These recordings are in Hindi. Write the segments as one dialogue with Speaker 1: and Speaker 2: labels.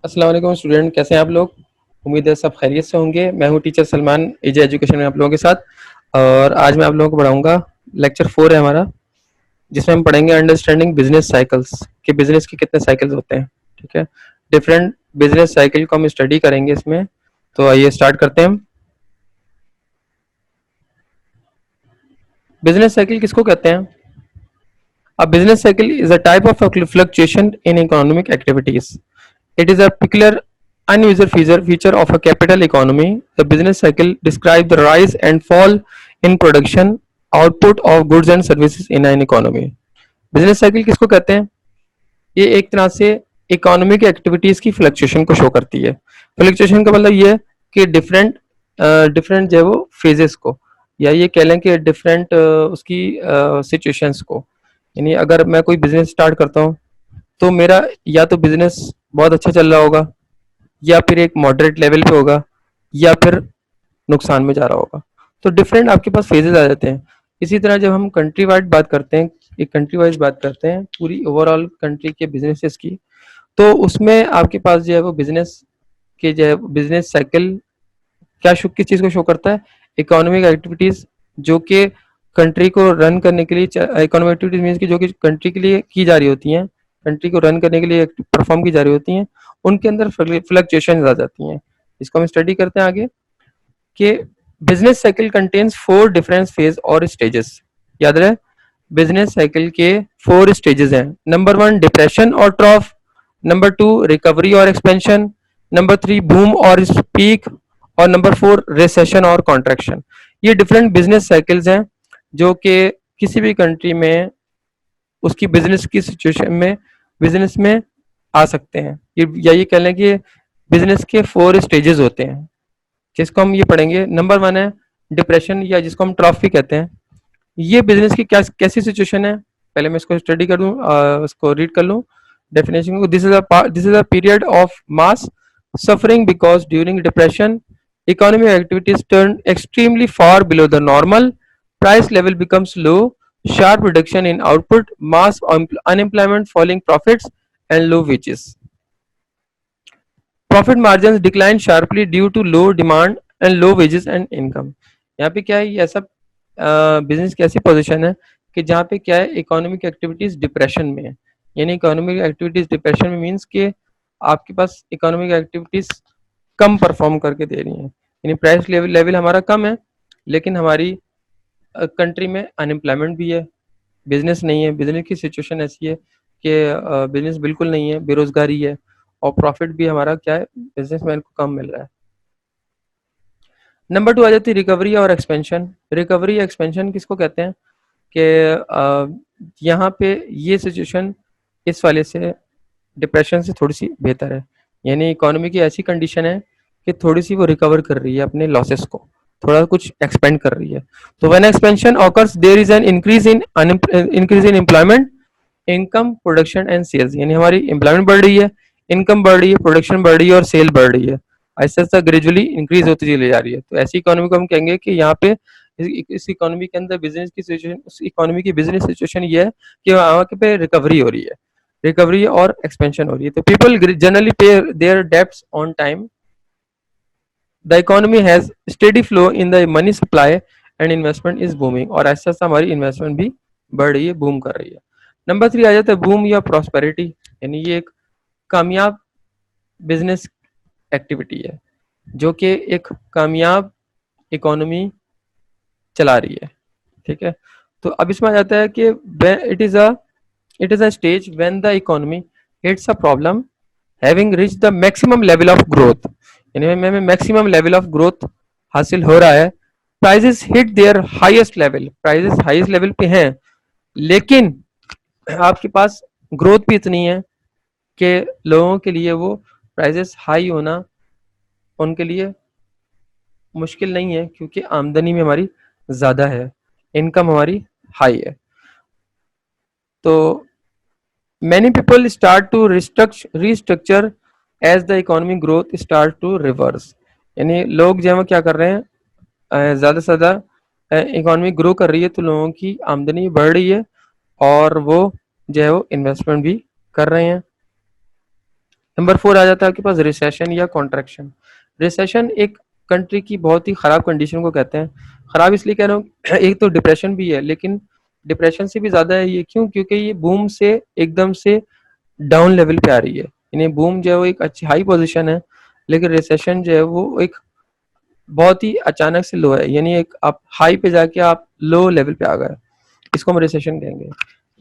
Speaker 1: अस्सलाम वालेकुम स्टूडेंट, कैसे हैं आप लोग। उम्मीद है सब खैरियत से होंगे। मैं हूं टीचर सलमान एजे एजुकेशन में आप लोगों के साथ। और आज मैं आप लोगों को पढ़ाऊंगा। लेक्चर 4 है हमारा, जिसमें हम पढ़ेंगे अंडरस्टैंडिंग बिजनेस साइकिल्स कि बिजनेस के कितने साइकिल्स होते हैं। ठीक है, डिफरेंट बिजनेस साइकिल को हम स्टडी करेंगे इसमें। तो आइए स्टार्ट करते हैं हम। बिजनेस साइकिल किसको कहते हैं? A business cycle is a type of fluctuation in economic activities. It is a peculiar unusual feature of a capital economy. The business cycle describes the rise and fall in production output of goods and services in an economy. Business cycle किसको कहते हैं? ये एक तरह से इकोनॉमिक एक्टिविटीज की फ्लक्चुएशन को शो करती है। फ्लक्चुएशन का मतलब ये है कि डिफरेंट डिफरेंट जो है वो फेजेस को, या ये कह लें कि डिफरेंट उसकी सिचुएशंस को। यानी अगर मैं कोई बिजनेस स्टार्ट करता हूँ तो मेरा या तो बिजनेस बहुत अच्छा चल रहा होगा, या फिर एक मॉडरेट लेवल पे होगा, या फिर नुकसान में जा रहा होगा। तो डिफरेंट आपके पास फेजेस आ जाते हैं। इसी तरह जब हम कंट्री वाइड बात करते हैं, एक कंट्री वाइज बात करते हैं पूरी ओवरऑल कंट्री के बिजनेसेस की, तो उसमें आपके पास जो है वो बिजनेस के जो है बिजनेस साइकिल क्या किस चीज़ को शो करता है? इकोनॉमिक एक्टिविटीज जो कि कंट्री को रन करने के लिए, इकोनॉमिक एक्टिविटीज मीन्स की जो कि कंट्री के लिए की जा रही होती हैं, कंट्री को रन करने के लिए परफॉर्म की जा रही होती हैं, उनके अंदर फ्लक्चुएशन आ जाती हैं। इसको हम स्टडी करते हैं आगे कि business cycle contains 4 different phase और स्टेजेस। याद रहे, बिजनेस साइकिल के 4 स्टेजेस हैं। नंबर 1 डिप्रेशन और ट्रॉफ, नंबर 2 रिकवरी और एक्सपेंशन, नंबर 3 बूम और पीक, और नंबर 4 रिसेशन और कॉन्ट्रैक्शन। ये डिफरेंट बिजनेस साइकिल्स हैं जो कि किसी भी कंट्री में उसकी बिजनेस की सिचुएशन में, बिजनेस में आ सकते हैं। ये कह लें कि बिजनेस के 4 स्टेजेस होते हैं, जिसको हम ये पढ़ेंगे। नंबर 1 है डिप्रेशन, या जिसको हम ट्रॉफी कहते हैं। ये बिजनेस की क्या कैसी सिचुएशन है, पहले मैं इसको स्टडी कर लूँ, उसको रीड कर लूँ डेफिनेशन को। This is a period of mass suffering because during depression economic activities turn extremely far below the normal, price level becomes low, sharp reduction in output, mass unemployment, falling profits and low wages. Profit margins decline sharply due to low demand and low wages and income. यहाँ पे क्या है, ये ऐसा बिजनेस की ऐसी पोजीशन है कि जहाँ पे क्या है, इकोनॉमिक एक्टिविटीज डिप्रेशन में है। यानी इकोनॉमिक एक्टिविटीज डिप्रेशन में मीन्स कि आपके पास इकोनॉमिक एक्टिविटीज कम परफॉर्म करके दे रही हैं। यानी प्राइस लेवल हमारा कम है, लेकिन हमारी कंट्री में अनएम्प्लॉयमेंट भी है, बिजनेस नहीं है, बिजनेस की सिचुएशन ऐसी है कि बिजनेस बिल्कुल नहीं है, बेरोजगारी है, और प्रॉफिट भी हमारा क्या है, बिजनेसमैन को कम मिल रहा है। नंबर 2 आ जाती है रिकवरी और एक्सपेंशन। रिकवरी या एक्सपेंशन किसको कहते हैं कि यहाँ पे ये सिचुएशन इस वाले से डिप्रेशन से थोड़ी सी बेहतर है। यानी इकोनॉमी की ऐसी कंडीशन है कि थोड़ी सी वो रिकवर कर रही है अपने लॉसेस को, थोड़ा कुछ एक्सपेंड कर रही है। तो when expansion occurs there is an increase in employment, income, production and sales. यानी हमारी एम्प्लॉयमेंट बढ़ रही है, इनकम बढ़ रही है, प्रोडक्शन बढ़ रही है और सेल बढ़ रही है। ऐसा ऐसा ग्रेजुअली इंक्रीज होती चली जा रही है। तो ऐसी इकोनॉमी को हम कहेंगे कि यहाँ पे इस इकोनॉमी के अंदर बिजनेस की सिचुएशन, उस इकोनॉमी की बिजनेस सिचुएशन ये है कि वहाँ पे रिकवरी हो रही है, रिकवरी और एक्सपेंशन हो रही है। तो people generally pay their debts on time, the economy has steady flow in the money supply and investment is booming. और ऐसा ऐसा हमारी इन्वेस्टमेंट भी बढ़ रही है, बूम कर रही है। नंबर 3 आ जाता है बूम या प्रॉस्पेरिटी। यानी ये एक कामयाब बिजनेस एक्टिविटी है जो कि एक कामयाब इकोनॉमी चला रही है। ठीक है, तो अब इसमें आ जाता है कि it is a stage when the economy hits a problem having reach the maximum level of growth. यानी में मैक्सिमम लेवल ऑफ ग्रोथ हासिल हो रहा है। Prices hit their highest level, prices highest level पे हैं, लेकिन आपके पास ग्रोथ भी इतनी है कि लोगों के लिए वो प्राइजेस हाई होना उनके लिए मुश्किल नहीं है, क्योंकि आमदनी में हमारी ज़्यादा है, इनकम हमारी हाई है। तो many people start to restructure as the economy growth start to reverse. यानी लोग जो है वो क्या कर रहे हैं, ज़्यादा से ज़्यादा इकोनॉमी ग्रो कर रही है तो लोगों की आमदनी बढ़ रही है, और वो जो है वो इन्वेस्टमेंट भी कर रहे हैं। नंबर 4 आ जाता है आपके पास रिसेशन या कॉन्ट्रैक्शन। रिसेशन एक कंट्री की बहुत ही खराब कंडीशन को कहते हैं। खराब इसलिए कह रहा हूँ एक तो डिप्रेशन भी है, लेकिन डिप्रेशन से भी ज़्यादा है ये, क्यों? क्योंकि ये बूम से एकदम से डाउन लेवल पे आ रही है। यानी बूम जो है वो एक अच्छी हाई पोजीशन है, लेकिन रिसेशन जो है वो एक बहुत ही अचानक से लो है, यानी एक आप हाई पे जाके आप लो लेवल पे आ गए, इसको हम रिसेशन कहेंगे।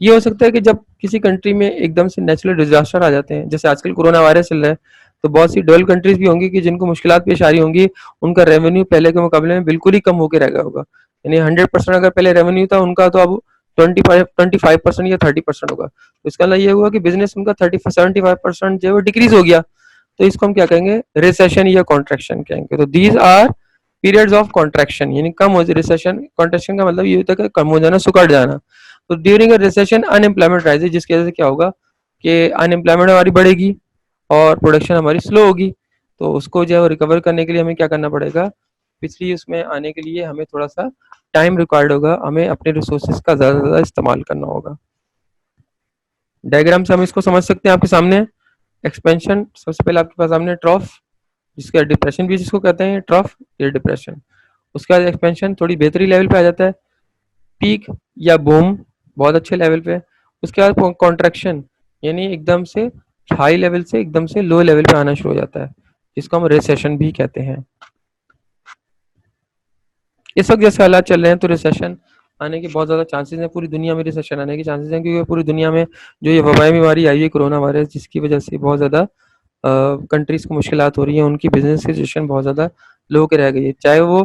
Speaker 1: ये हो सकता है कि जब किसी कंट्री में एकदम से नेचुरल डिजास्टर आ जाते हैं, जैसे आजकल कोरोना वायरस चल रहा है, तो बहुत सी डेवलप कंट्रीज भी होंगी कि जिनको मुश्किलात पेश आ रही होंगी, उनका रेवेन्यू पहले के मुकाबले में बिल्कुल ही कम होकर रह गया होगा। यानी 100% अगर पहले रेवेन्यू था उनका, तो अब 25% या 30% होगा। तो इसका मतलब ये हुआ कि बिजनेस उनका 75% जो है वो डिक्रीज हो गया। तो इसको हम क्या कहेंगे? रिसेशन या कॉन्ट्रैक्शन कहेंगे। तो these are periods of contraction, यानी कम हो रिसेशन। कॉन्ट्रैक्शन का मतलब ये होता है कि कम हो जाना, सुकड़ जाना। तो during a recession unemployment rises, जिसकी वजह से क्या होगा कि अनएम्प्लॉयमेंट हमारी बढ़ेगी और प्रोडक्शन हमारी स्लो होगी। तो उसको जो है रिकवर करने के लिए हमें क्या करना पड़ेगा? पिछली उसमें आने के लिए हमें थोड़ा सा टाइम रिक्वायर्ड होगा, हमें अपने रिसोर्सेज का ज़्यादा से ज़्यादा इस्तेमाल करना होगा। डायग्राम से हम इसको समझ सकते हैं आपके सामने। एक्सपेंशन, सबसे पहले आपके पास सामने ट्रॉफ, जिसका डिप्रेशन भी जिसको कहते हैं, ट्रफ या डिप्रेशन। उसके बाद एक्सपेंशन थोड़ी बेहतरी लेवल पे आ जाता है, पीक या बूम बहुत अच्छे लेवल पे। उसके बाद कॉन्ट्रैक्शन, यानी एकदम से हाई लेवल से एकदम से लो लेवल पे आना शुरू हो जाता है, जिसको हम रिसेशन भी कहते हैं। इस वक्त जैसे हालात चल रहे हैं, तो रिसेशन आने के बहुत ज़्यादा चांसेस हैं, पूरी दुनिया में रिसेशन आने के चांसेस हैं, क्योंकि पूरी दुनिया में जो ये वबाई बीमारी आई है कोरोना वायरस, जिसकी वजह से बहुत ज़्यादा कंट्रीज़ को मुश्किलात हो रही हैं, उनकी बिजनेस सिचुएशन बहुत ज़्यादा लो के रह गई है। चाहे वो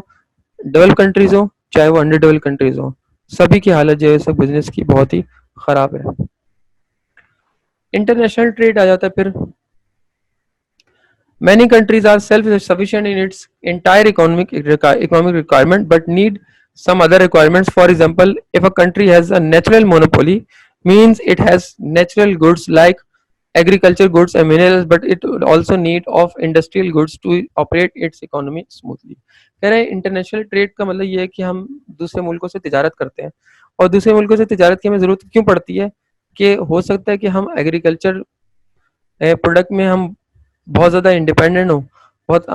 Speaker 1: डेवलप कंट्रीज़ हो, चाहे वो अंडर डेवलप कंट्रीज़ हो, सभी की हालत जो है सब बिजनेस की बहुत ही ख़राब है। इंटरनेशनल ट्रेड आ जाता है फिर। Many countries are self-sufficient in its entire economic requirement, but need some other requirements. For example, if a country has a natural monopoly, means it has natural goods like agriculture goods and minerals, but it would also need of industrial goods to operate its economy smoothly. कह रहे हैं इंटरनेशनल ट्रेड का मतलब ये है कि हम दूसरे मुल्कों से तिजारत करते हैं, और दूसरे मुल्कों से तिजारत की हमें ज़रूरत क्यों पड़ती है? कि हो सकता है कि हम एग्रीकल्चर प्रोडक्ट में हम बहुत ज़्यादा इंडिपेंडेंट हो, बहुत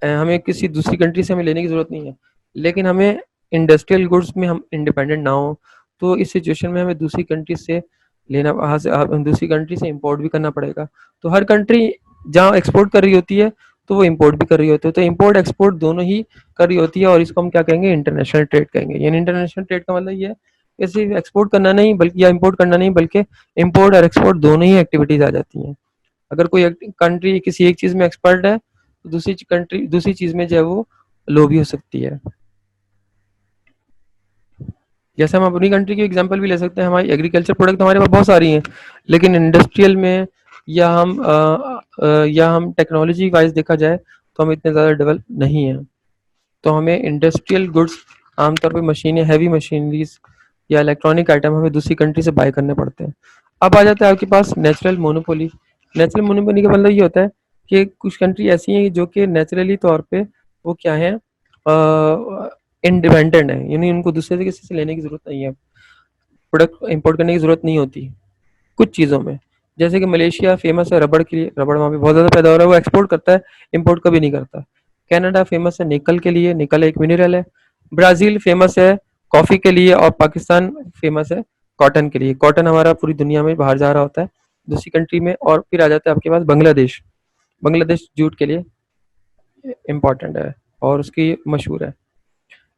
Speaker 1: हमें किसी दूसरी कंट्री से हमें लेने की ज़रूरत नहीं है, लेकिन हमें इंडस्ट्रियल गुड्स में हम इंडिपेंडेंट ना हो, तो इस सिचुएशन में हमें दूसरी कंट्री से लेना, वहाँ से दूसरी कंट्री से इंपोर्ट भी करना पड़ेगा। तो हर कंट्री जहाँ एक्सपोर्ट कर रही होती है, तो वो इंपोर्ट भी कर रही होती है, तो इंपोर्ट एक्सपोर्ट दोनों ही कर रही होती है, और इसको हम क्या कहेंगे? इंटरनेशनल ट्रेड कहेंगे। यानी इंटरनेशनल ट्रेड का मतलब ये है कि सिर्फ एक्सपोर्ट करना नहीं, बल्कि या इंपोर्ट करना नहीं, बल्कि इंपोर्ट और एक्सपोर्ट दोनों ही एक्टिविटीज़ आ जाती हैं। अगर कोई कंट्री किसी एक चीज़ में एक्सपर्ट है, तो दूसरी कंट्री दूसरी चीज़ में जो है वो लो भी हो सकती है। जैसे हम अपनी कंट्री की एग्जांपल भी ले सकते हैं, हमारी एग्रीकल्चर प्रोडक्ट हमारे पास बहुत सारी हैं, लेकिन इंडस्ट्रियल में या हम टेक्नोलॉजी वाइज देखा जाए, तो हम इतने ज़्यादा डेवलप नहीं हैं। तो हमें इंडस्ट्रियल गुड्स, आमतौर पे मशीनें, हैवी मशीनरीज या इलेक्ट्रॉनिक आइटम हमें दूसरी कंट्री से बाय करने पड़ते हैं। अब आ जाता है आपके पास नेचुरल मोनोपोली। नेचुरल मोनोपोली का मतलब ये होता है कि कुछ कंट्री ऐसी हैं जो कि नेचुरली तौर पे वो क्या है, इंडिपेंडेंट है, यानी उनको दूसरे से किसी से लेने की ज़रूरत नहीं है, प्रोडक्ट इंपोर्ट करने की ज़रूरत नहीं होती कुछ चीज़ों में। जैसे कि मलेशिया फेमस है रबड़ के लिए, रबड़ वहाँ पे बहुत ज़्यादा पैदा हो रहा है, वो एक्सपोर्ट करता है, इंपोर्ट कभी नहीं करता। कनाडा फेमस है निकल के लिए, निकल एक मिनरल है। ब्राज़ील फेमस है कॉफ़ी के लिए, और पाकिस्तान फेमस है कॉटन के लिए। कॉटन हमारा पूरी दुनिया में बाहर जा रहा होता है दूसरी कंट्री में। और फिर आ जाता है आपके पास बांग्लादेश। बांग्लादेश जूट के लिए इम्पोर्टेंट है और उसकी मशहूर है।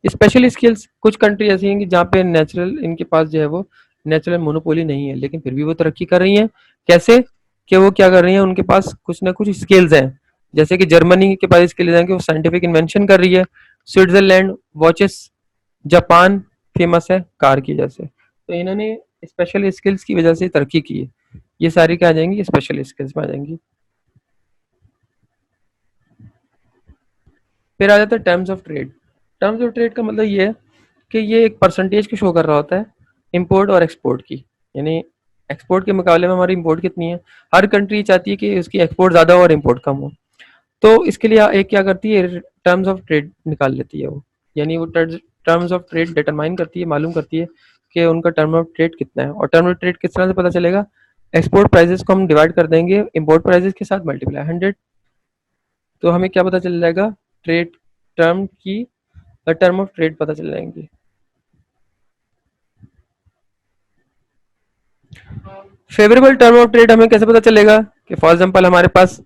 Speaker 1: स्पेशल स्किल्स, कुछ कंट्री ऐसी हैं कि जहाँ पे नेचुरल, इनके पास जो है वो नेचुरल मोनोपोली नहीं है, लेकिन फिर भी वो तरक्की कर रही हैं। कैसे? कि वो क्या कर रही हैं, उनके पास कुछ ना कुछ स्किल्स हैं। जैसे कि जर्मनी के पास स्किल्स हैं कि वो साइंटिफिक इन्वेंशन कर रही है। स्विट्जरलैंड वॉचेस, जापान फेमस है कार की वजह से। तो इन्होंने स्पेशल स्किल्स की वजह से तरक्की की है। ये सारी क्या आ जाएंगी? स्पेशल स्किल्स में आ जाएंगी। फिर आ जाता है terms of trade. Terms of trade का मतलब ये है कि ये एक परसेंटेज को शो कर रहा होता है इंपोर्ट और एक्सपोर्ट की। यानी एक्सपोर्ट के मुकाबले में हमारी इंपोर्ट कितनी है। हर कंट्री चाहती है कि उसकी एक्सपोर्ट ज़्यादा हो और इंपोर्ट कम हो। तो इसके लिए एक क्या करती है, टर्म्स ऑफ ट्रेड निकाल लेती है वो। यानी वो टर्म्स ऑफ ट्रेड डिटरमाइन करती है, मालूम करती है कि उनका टर्म ऑफ ट्रेड कितना है। और टर्म ऑफ ट्रेड किस तरह से पता चलेगा? एक्सपोर्ट प्राइसेस को हम डिवाइड कर देंगे इंपोर्ट प्राइसेस के साथ मल्टीप्लाई 100, तो हमें क्या पता चल जाएगा, ट्रेड टर्म की टर्म ऑफ ट्रेड पता चल जाएंगी। फेवरेबल टर्म ऑफ ट्रेड हमें कैसे पता चलेगा कि फॉर एग्जांपल हमारे पास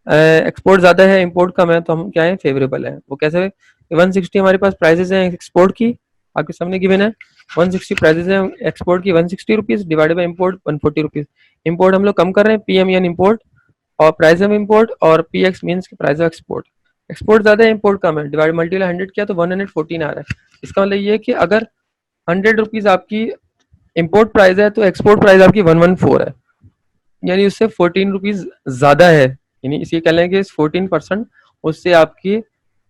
Speaker 1: एक्सपोर्ट ज़्यादा है इंपोर्ट कम है, तो हम क्या है, फेवरेबल है। वो कैसे, 160 हमारे पास प्राइसेस हैं एक्सपोर्ट की, आपके सामने गिवन है 160 प्राइसेस हैं एक्सपोर्ट की, 160 rupees divided by import 140 rupees. Import हम लोग कम कर रहे हैं, पी एम एन इम्पोर्ट, और प्राइस ऑफ इम्पोर्ट, और P x means price of export. Export ज़्यादा है इंपोर्ट कम है, डिवाइड मल्टीप्लाई 100 किया तो 114 आ रहा है। इसका मतलब ये है कि अगर 100 रुपीज़ आपकी इंपोर्ट प्राइस है तो एक्सपोर्ट प्राइस आपकी 114 है, यानी उससे 14 रुपीज़ ज़्यादा है, यानी इसे कह लें कि 14% उससे आपकी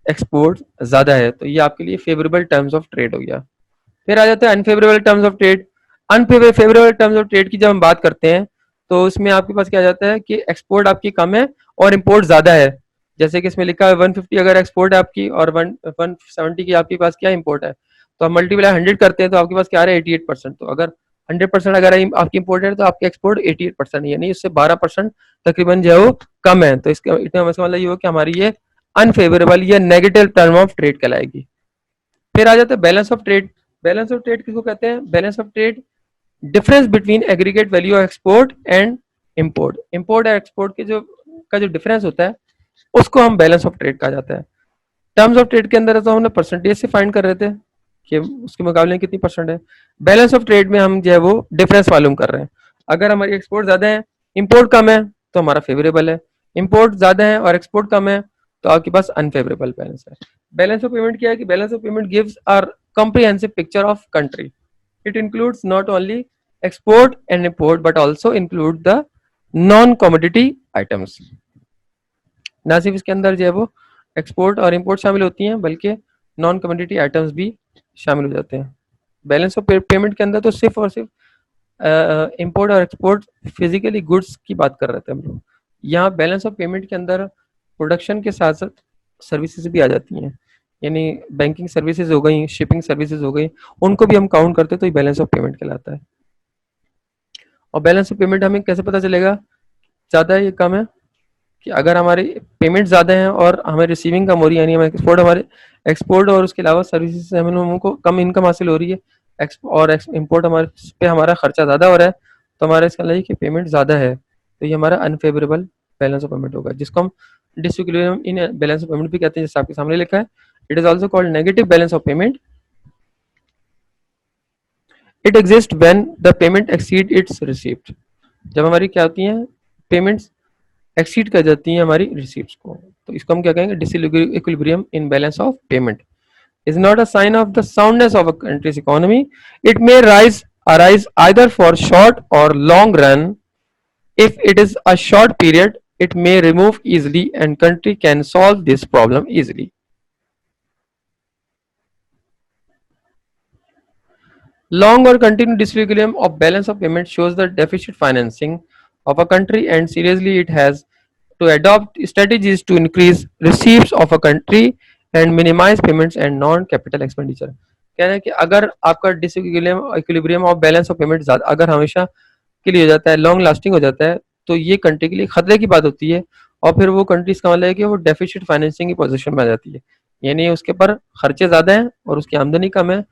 Speaker 1: एक्सपोर्ट ज़्यादा है, तो ये आपके लिए फेवरेबल टर्म्स ऑफ ट्रेड हो गया। फिर आ जाता है unfavourable terms of trade. Unfavourable terms of trade की जब हम बात करते हैं तो उसमें आपके पास क्या आ जाता है कि एक्सपोर्ट आपकी कम है और इंपोर्ट ज़्यादा है। जैसे कि इसमें लिखा है 150 अगर एक्सपोर्ट है आपकी और 170 की आपके पास क्या इंपोर्ट है, तो हम मल्टीप्लाई 100 करते हैं तो आपके पास क्या आ रहा है 88%। तो अगर 100% अगर आपकी इंपोर्ट है तो आपके एक्सपोर्ट 88% है, यानी उससे 12% तकरीबन जो है वो कम है। तो इसका मतलब ये हो कि हमारी ये अनफेवरेबल या नेगेटिव टर्म ऑफ ट्रेड कहलाएगी। फिर आ जाता है balance of trade. Balance of trade किसको कहते हैं, balance of trade difference between aggregate value of export and import. Import और एक्सपोर्ट के जो का जो डिफरेंस होता है उसको हम बैलेंस ऑफ ट्रेड कहा जाता है। टर्म्स ऑफ ट्रेड के अंदर तो हमने परसेंटेज से फाइंड कर रहे थे कि उसके मुकाबले में कितनी परसेंट है। बैलेंस ऑफ ट्रेड में हम जो है वो डिफरेंस मालूम कर रहे हैं। अगर हमारी एक्सपोर्ट ज्यादा है इंपोर्ट कम है तो हमारा फेवरेबल है, इंपोर्ट ज्यादा है और एक्सपोर्ट कम है तो आपके पास अनफेवरेबल बैलेंस है। बैलेंस ऑफ पेमेंट क्या है कि balance of payment gives our comprehensive picture of country. It includes not only export and import but also include the non-commodity items. ना सिर्फ इसके अंदर जो है वो एक्सपोर्ट और इंपोर्ट शामिल होती हैं बल्कि नॉन कमोडिटी आइटम्स भी शामिल हो जाते हैं। बैलेंस ऑफ पेमेंट के अंदर तो सिर्फ और सिर्फ इंपोर्ट और एक्सपोर्ट फिजिकली गुड्स की बात कर रहे थे हम लोग। यहाँ बैलेंस ऑफ पेमेंट के अंदर प्रोडक्शन के साथ साथ सर्विसेज भी आ जाती हैं, यानी बैंकिंग सर्विसेज हो गई, शिपिंग सर्विसेज हो गई, उनको भी हम काउंट करते तो ये बैलेंस ऑफ पेमेंट कहलाता है। और बैलेंस ऑफ पेमेंट हमें कैसे पता चलेगा ज़्यादा है या कम है, कि अगर हमारे पेमेंट ज़्यादा हैं और हमें रिसीविंग कम हो रही है, यानी हमें हमारे एक्सपोर्ट और उसके अलावा सर्विसेज से हमें हमको कम इनकम हासिल हो रही है, और इंपोर्ट हमारे पे हमारा खर्चा ज़्यादा हो रहा है, तो हमारा इसका मतलब कि पेमेंट ज़्यादा है, तो ये हमारा अनफेवरेबल बैलेंस ऑफ पेमेंट होगा, जिसको हम disequilibrium in balance of payment भी कहते हैं, जैसे आपके सामने लिखा है। It is also called negative balance of payment. It exist when the payment exceed it's receipt. जब हमारी क्या होती हैं, पेमेंट्स एक्सीड कर जाती हैं हमारी रिसीप्ट्स को, तो इसको हम क्या कहेंगे, disequilibrium in balance of payment is not a sign of the soundness of a country's economy. It may arise either for short or long run. If it is a short period, it may remove easily and country can solve this problem easily. Long or continued disequilibrium of balance of payment shows the deficit financing of a country, and seriously it has to adopt strategies to increase receipts of a country and minimize payments and non-capital expenditure. कहना है कि अगर आपका disequilibrium of balance of payment ज़्यादा अगर हमेशा के लिए हो जाता है, लॉन्ग लास्टिंग हो जाता है, तो ये कंट्री के लिए खतरे की बात होती है, और फिर वो कंट्री इसका मतलब है कि वो डेफिसिट फाइनेंसिंग की पोजीशन में आ जाती है, यानी उसके ऊपर खर्चे ज़्यादा हैं और उसकी आमदनी कम है।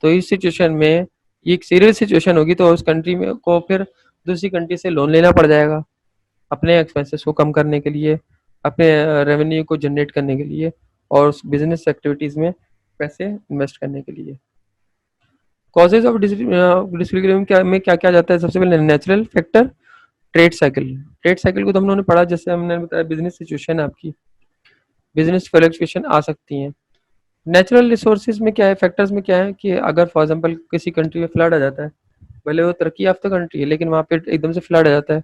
Speaker 1: तो इस सिचुएशन में ये एक सीरियस सिचुएशन होगी, तो उस कंट्री में को फिर दूसरी कंट्री से लोन लेना पड़ जाएगा अपने एक्सपेंसेस को कम करने के लिए, अपने रेवेन्यू को जनरेट करने के लिए और उस बिजनेस एक्टिविटीज़ में पैसे इन्वेस्ट करने के लिए। कॉजेज ऑफ डिसइक्विलिब्रियम क्या में क्या क्या जाता है, सबसे पहले natural factor, trade cycle. Trade cycle को तो हम लोगों ने पढ़ा, जैसे हमने बताया बिजनेस सिचुएशन आपकी, बिजनेस फ्लक्चुएशन आ सकती हैं। नेचुरल रिसोर्सेज में क्या है, फैक्टर्स में क्या है कि अगर फॉर एग्जांपल किसी कंट्री में फ्लड आ जाता है, भले वो तरक्की याफ्ता कंट्री है लेकिन वहाँ पे एकदम से फ्लड आ जाता है,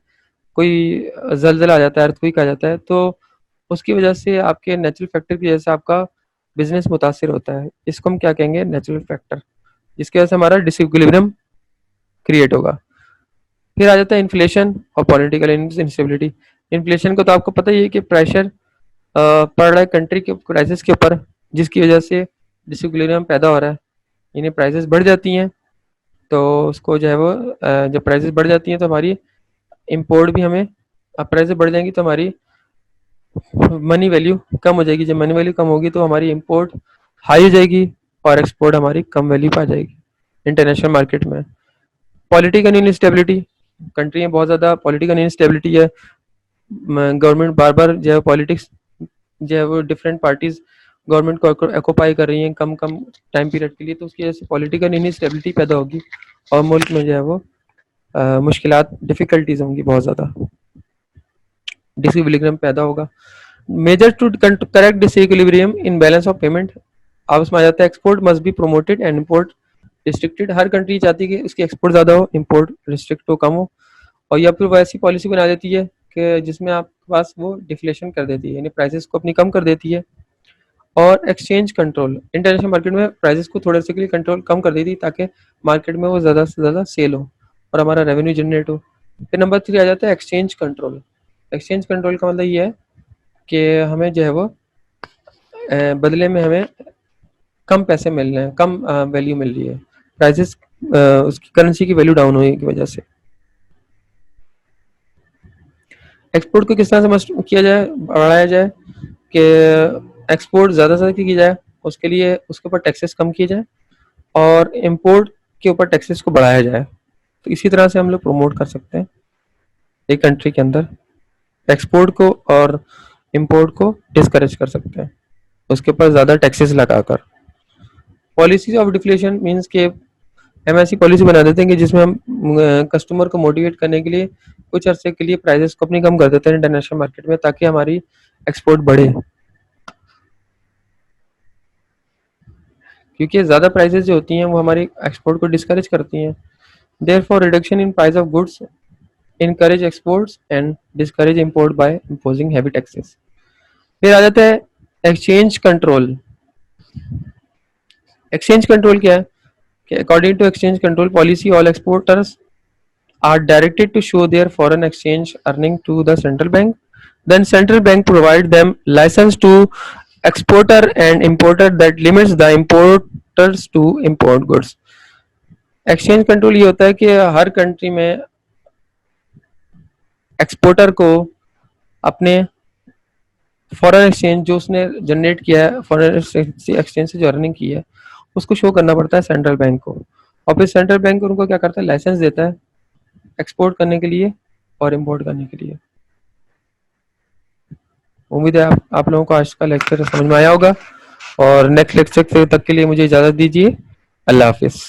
Speaker 1: कोई जलजला आ जाता है, अर्थक्वेक आ जाता है, तो उसकी वजह से आपके नेचुरल फैक्टर की वजह से आपका बिजनेस मुतासिर होता है। इसको हम क्या कहेंगे, नेचुरल फैक्टर, जिसकी वजह से हमारा डिसइक्विलिब्रियम क्रिएट होगा। फिर आ जाता है इन्फ्लेशन और पॉलिटिकल इंस्टेबिलिटी। इन्फ्लेशन को तो आपको पता ही है कि प्रेशर पड़ रहा है कंट्री के प्राइसेस के ऊपर, जिसकी वजह से डिसइक्विलिब्रियम पैदा हो रहा है, यानी प्राइसेस बढ़ जाती हैं, तो उसको जो है वो जब प्राइसेस बढ़ जाती हैं तो हमारी इंपोर्ट भी हमें, अब प्राइसेस बढ़ जाएंगी तो हमारी मनी वैल्यू कम हो जाएगी। जब मनी वैल्यू कम होगी तो हमारी इंपोर्ट हाई हो जाएगी और एक्सपोर्ट हमारी कम वैल्यू पे आ जाएगी इंटरनेशनल मार्केट में। पॉलिटिकल इंस्टेबिलिटी, कंट्री में बहुत ज़्यादा पॉलिटिकल इंस्टेबिलिटी है। गवर्नमेंट बार बार जो है पॉलिटिक्स जो है वो डिफरेंट पार्टीज गवर्नमेंट को ऑक्यूपाई कर रही हैं कम कम टाइम पीरियड के लिए, तो उसकी वजह से पॉलिटिकल इंस्टेबिलिटी पैदा होगी और मुल्क में जो है वो मुश्किलात डिफिकल्टीज होंगी, बहुत ज़्यादा डिसइक्विलिब्रियम पैदा होगा। Measure to correct disequilibrium in balance of payment, अब उसमें आ जाता है export must be promoted and import restricted. हर कंट्री चाहती है कि उसकी एक्सपोर्ट ज़्यादा हो, इम्पोर्ट रिस्ट्रिक्ट हो, कम हो, और या फिर वो ऐसी पॉलिसी बना देती है कि जिसमें आपके पास वो डिफ्लेशन कर देती है, यानी प्राइसेस को अपनी कम कर देती है। और एक्सचेंज कंट्रोल, इंटरनेशनल मार्केट में प्राइसेस को थोड़े से के लिए कंट्रोल कम कर देती है ताकि मार्केट में वो ज़्यादा से ज़्यादा सेल हो और हमारा रेवेन्यू जनरेट हो। फिर नंबर 3 आ जाता है एक्सचेंज कंट्रोल। एक्सचेंज कंट्रोल का मतलब ये है कि हमें जो है वो बदले में हमें कम पैसे मिल रहे हैं, कम वैल्यू मिल रही है, प्राइसेस उसकी करेंसी की वैल्यू डाउन होने की वजह से। एक्सपोर्ट को किस तरह से किया जाए, बढ़ाया जाए कि एक्सपोर्ट ज़्यादा से ज़्यादा की जाए, उसके लिए उसके ऊपर टैक्सेस कम किए जाए और इम्पोर्ट के ऊपर टैक्सेस को बढ़ाया जाए। तो इसी तरह से हम लोग प्रमोट कर सकते हैं एक कंट्री के अंदर एक्सपोर्ट को और इम्पोर्ट को डिस्करेज कर सकते हैं उसके ऊपर ज़्यादा टैक्सेस लगाकर। पॉलिसी ऑफ डिफ्लेशन मीन्स के हम ऐसी पॉलिसी बना देते हैं कि जिसमें हम कस्टमर को मोटिवेट करने के लिए कुछ अरसे के लिए प्राइसेस को अपनी कम कर देते हैं इंटरनेशनल मार्केट में ताकि हमारी एक्सपोर्ट बढ़े, क्योंकि ज़्यादा प्राइसेस जो होती हैं वो हमारी एक्सपोर्ट को डिस्करेज करती हैं। Therefore reduction in price of goods encourage exports and discourage import by imposing heavy taxes. फिर आ जाता है एक्सचेंज कंट्रोल। एक्सचेंज कंट्रोल क्या है कि according to exchange control policy all exporters are directed to show their foreign exchange earning to the central bank. Then central bank provide them license to exporter and importer that limits the importers to import goods. Exchange control ये होता है कि हर कंट्री में एक्सपोर्टर को अपने फॉरेन एक्सचेंज जो उसने जनरेट किया है, फॉरेन एक्सचेंज से जो अर्निंग की है, उसको शो करना पड़ता है सेंट्रल बैंक को, और फिर सेंट्रल बैंक उनको क्या करता है, लाइसेंस देता है एक्सपोर्ट करने के लिए और इंपोर्ट करने के लिए। उम्मीद है आप लोगों को आज का लेक्चर समझ में आया होगा और नेक्स्ट लेक्चर तक के लिए मुझे इजाज़त दीजिए। अल्लाह हाफिज़।